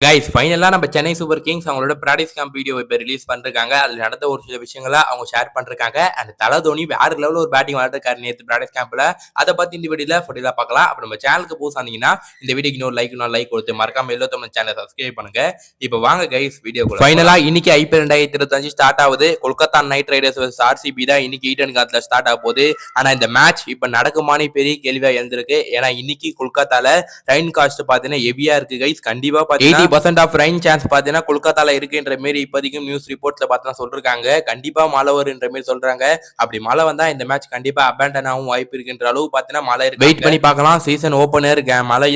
Guys ஃபைனலா நம்ம Chennai super Kings அவங்களோட பிராக்டிஸ் கேம்ப் வீடியோ இப்போ ரிலீஸ் பண்ணிருக்காங்க. அதுல நடந்த ஒரு சில விஷயங்களை அவங்க ஷேர் பண்ணிருக்காங்க. அந்த தல தோனி வேற லெவலில் ஒரு பேட்டிங் விளையாட்டுக்காரு நேற்று பிராக்டிஸ் கேம்ப்ல. அதை பத்தி இந்த வீடியோல ஃபுல்லா பார்க்கலாம். அப்ப நம்ம சேனலுக்கு புதுசா இருந்தீங்கன்னா இந்த வீடியோக்கு இன்னொரு லைக் கொடுத்து மறக்காம எல்லோரும் சேனலை சப்ஸ்கிரைப் பண்ணுங்க. இப்போ வாங்க கைஸ் வீடியோ ஃபைனலா இன்னைக்கு ஐபிஎல் 2025 ஸ்டார்ட் ஆகுது. Kolkata night Riders vs RCB தான் இன்னைக்கு ஈடன் கார்ட்ல ஸ்டார்ட் ஆக போகுது. ஆனா இந்த மேட்ச் இப்ப நடக்குமானே பெரிய கேள்வியா எழுந்திருக்கு. ஏன்னா இன்னைக்கு கொல்கத்தால ரைன் காஸ்ட் பாத்தீங்கன்னா ஹெவியா இருக்கு கைஸ். கண்டிப்பா 80% ஆஃப் ரைன் சான்ஸ் பாத்தீங்கன்னா கொல்கத்தால இருக்குன்ற மாதிரி இப்போதைக்கும் நியூஸ் ரிப்போர்ட்ல பார்த்தீங்கன்னா சொல்றாங்க. கண்டிப்பா மழை வருன்ற மாதிரி சொல்றாங்க. அப்படி மழை வந்தா இந்த மேட்ச் கண்டிப்பா அபேண்டன் ஆகும் வாய்ப்பு இருக்குன்ற அளவு பாத்தீங்கன்னா மழை இருக்கு. வெயிட் பண்ணி பார்க்கலாம். சீசன் ஓபனர் மழை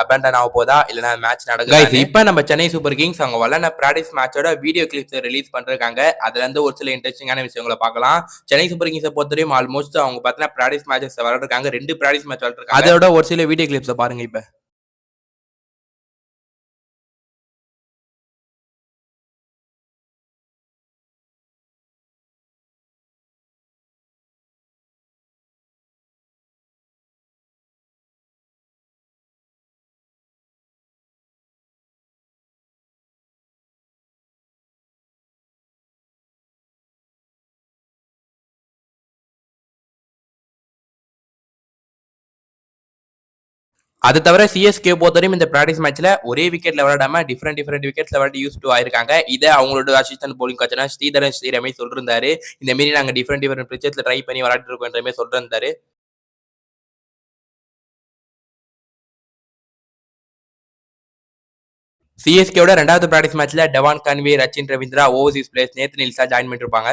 அபேண்டன் ஆக போதா இல்லனா மேட்ச் நடக்குது. இப்ப நம்ம சென்னை சூப்பர் கிங்ஸ் அவங்க விளையாட பிராக்டிஸ் மேட்சோட வீடியோ கிளிப்ஸ் ரிலீஸ் பண்றாங்க. அதுல இருந்து ஒரு சில இன்ட்ரெஸ்டிங்கான விஷயங்களை பார்க்கலாம். சென்னை சூப்பர் கிங்ஸை பொறுத்தவரையும் ஆல்மோஸ்ட் அவங்க பாத்தீங்கன்னா பிராக்டிஸ் மேட்சஸ் விளையாடுறாங்க. 2 பிராக்டிஸ் மேட்ச் விளையாடுறாங்க. அதோட ஒரு சில வீடியோ கிளிப்ஸ் பாருங்க. இப்ப அது தவிர சிஎஸ்கே பொறுத்தவரையும் இந்த பிராக்டிஸ் மேட்ச்ல ஒரே விக்கெட்ல விளையாடாம டிஃபரெண்ட் விக்கெட்ஸ்ல விளையாடி யூஸ் டு ஆயிருக்காங்க. இதை அவங்களோட அசிஸ்டன்ட் போலிங் கோச்னா ஸ்ரீதரன் ஸ்ரீரமே சொல்லிருந்தாரு. இந்த மாதிரி நாங்க டிஃபரெண்ட் பிச்சர்ஸ்ல ட்ரை பண்ணி விளையாட்டு இருக்கோன்ற மாதிரி சொல்லிருந்தாரு. சிஎஸ்கேவோட 2வது பிராக்டிஸ் மேட்ச்ல Devon Conway, Rachin Ravindra, Overseas players நேத்து நில்சா ஜாயின் பண்ணிருப்பாங்க.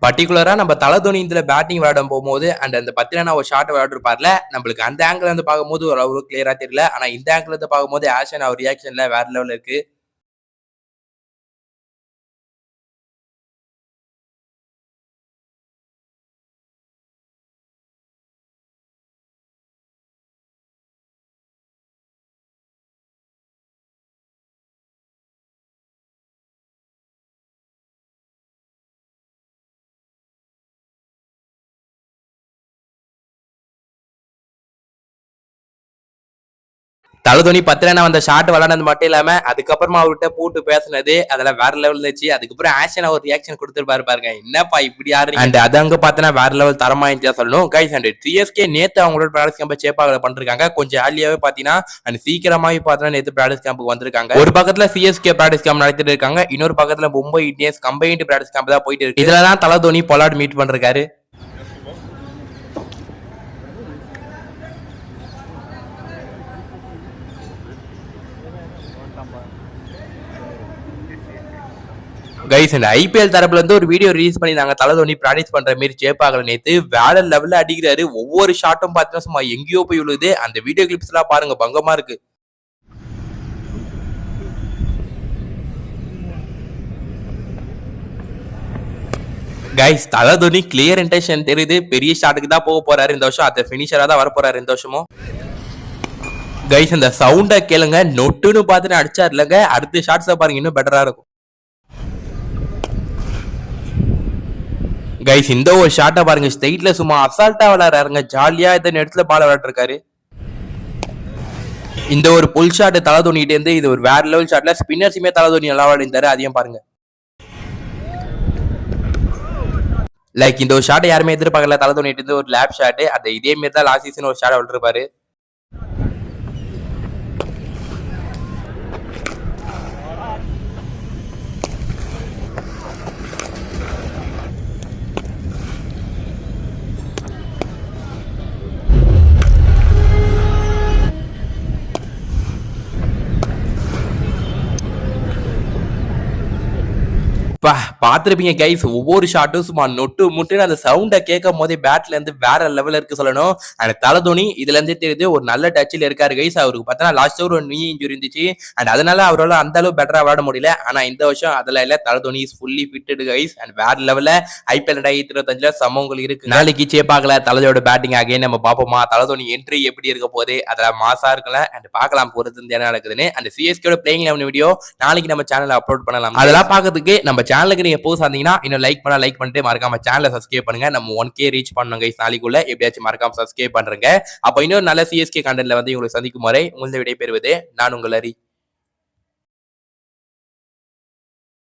பர்டிகுலரா நம்ம தல தோனி இதுல பேட்டிங் விளையாடும் போகும்போது அந்த பத்திரனா ஒரு ஷாட் விளையாடுருப்பார்ல, நம்மளுக்கு அந்த ஆங்கிள் இருந்து பார்க்கும்போது ஒரு கிளியரா தெரியல. ஆனா இந்த ஆங்கிள் இருந்து பார்க்கும்போது ஆஷன் அவர் ரியாக்ஷன்ல வேற லெவல் இருக்கு. தல தோனி 10 ரன் அந்த ஷாட் விளையாடுறது மட்டும் இல்லாம அதுக்கப்புறமா அவர்கிட்ட போட்டு பேசினது அதெல்லாம் வேற லெவல் இருந்துச்சு. அதுக்கப்புறம் ஆக்ஷன் அவர் ரியாக்ஷன் கொடுத்துருப்பாரு பாருங்க. என்னப்பா இப்படி யாரு அண்ட் அது அங்க பார்த்தனா வேற லெவல் தரமா இருந்துச்சா சொல்லணும் கைஸ். அண்ட் சிஎஸ்கே நேத்து அவங்களோட பிராக்டிஸ் கேம்ப் சேப்பாக பண்ணிருக்காங்க. கொஞ்சம் ஏர்லியாவே பாத்தீங்கன்னா அண்ட் சீக்கிரமாவே பார்த்தா நேத்து பிராக்டிஸ் கேம்புக்கு வந்திருக்காங்க. ஒரு பக்கத்துல சிஎஸ்கே பிராக்டிஸ் கேம்ப் நடத்திட்டு இருக்காங்க. இன்னொரு பக்கத்துல Mumbai Indians combined practice camp தான் போயிட்டு இருக்கு. இதுலதான் தல தோனி பொலாட் மீட் பண்றாரு. கைஸ் இந்த ஐபிஎல் தரப்புல இருந்து ஒரு வீடியோ ரிலீஸ் பண்ணி நாங்க தல தோனி பிராக்டிஸ் பண்ற மாதிரி சேப்பாகல நேத்து வேற லெவல்ல அடிக்கிறாரு. ஒவ்வொரு ஷாட்டும் பாத்தீங்கன்னா சும்மா எங்கேயோ போய் விழுது. அந்த வீடியோ கிளிப்ஸ் எல்லாம் பாருங்க, பங்கமா இருக்கு. கைஸ் தல தோனி கிளியர் இன்டென்ஷன் தெரியுது. பெரிய ஷாட்டுக்கு தான் போக போறாரு இந்த வருஷம். அந்த பினிஷரா தான் வர போறாரு இந்த வருஷமும். கைஸ் இந்த சவுண்ட கேளுங்க, நொட்டுன்னு பார்த்துட்டு அடிச்சாரு இல்லங்க. அடுத்த ஷாட்ஸ் பாருங்க, இன்னும் பெட்டரா இருக்கும். கைஸ் இந்த ஒரு ஷாட்டை பாருங்க, ஸ்ட்ரைட்ல சும்மா அசால்ட்டா விளையாடுறாருங்க. ஜாலியா இந்த இடத்துல பால் விளையாட்டுருக்காரு. இந்த ஒரு புல் ஷாட் தல தோனிட்டு இருந்து இது ஒரு வேற லெவல் ஷாட்ல ஸ்பின்னர்ஸுமே தல தோனி நல்லா விளையாடிருந்தாரு. அதையும் பாருங்க. லைக் இந்த ஒரு ஷாட்டை யாருமே எதிர்பார்க்கல தல தோனிட்டு இருந்து ஒரு லேப் ஷாட். அது இதே மாதிரி தான் லாஸ்ட் சீசன் ஒரு ஷாட் விளையாடுருப்பாரு. பாத்திருப்பீங்க கைஸ், ஒவ்வொரு ஷாட்டும் சும்மா நொட்டு முட்டுன்னு அந்த சவுண்டை கேட்கும் போதே பேட்ல இருந்து வேற லெவல்ல இருக்கு சொல்லணும். அண்ட் தல தோனி இதுல இருந்தே தெரியுது ஒரு நல்ல டச்சில் இருக்காரு கைஸ். அவருக்கு பார்த்தா லாஸ்ட் ஒரு நீ இன்ஜுரி இருந்துச்சு. அண்ட் அதனால அவரால் அந்த அளவு பெட்டரா விளையாட முடியல. ஆனா இந்த வருஷம் அதுல இல்ல, தல Dhoni is fully fitted guys. And வேற லெவல்ல ஐபிஎல் 2025ல சமங்கள் இருக்கு. நாளைக்கு சேப்பாக்கல தலதோட பேட்டிங் அகைன் நம்ம பாப்போமா, தல தோனி என்ட்ரி எப்படி இருக்க போகுது, அதெல்லாம் மாசா இருக்குல்ல. அண்ட் பார்க்கலாம் பொறுத்து என்ன நடக்குதுன்னு. அந்த சிஎஸ்கேட பிளேயிங் 11 வீடியோ நாளைக்கு நம்ம சேனல்ல அப்லோட் பண்ணலாம். அதெல்லாம் பார்க்கிறதுக்கு நம்ம சேனலுக்கு நீங்க புதுசா இருந்தீங்கன்னா இன்னும் லைக் பண்ணிட்டு மறக்காம சேனலை சப்ஸ்கிரைப் பண்ணுங்க. நம்ம 1K ரீச் பண்ணணும் கைஸ் நாளைக்குள்ள. எப்படியாச்சும் மறக்காம சப்ஸ்கிரைப் பண்றேங்க. அப்ப இன்னொரு நல்ல சிஎஸ்கே கண்டென்ட்ல வந்து உங்களை சந்திக்கும் வரை உங்களை விடைபெறுவது நான் உங்கள் ஹரி.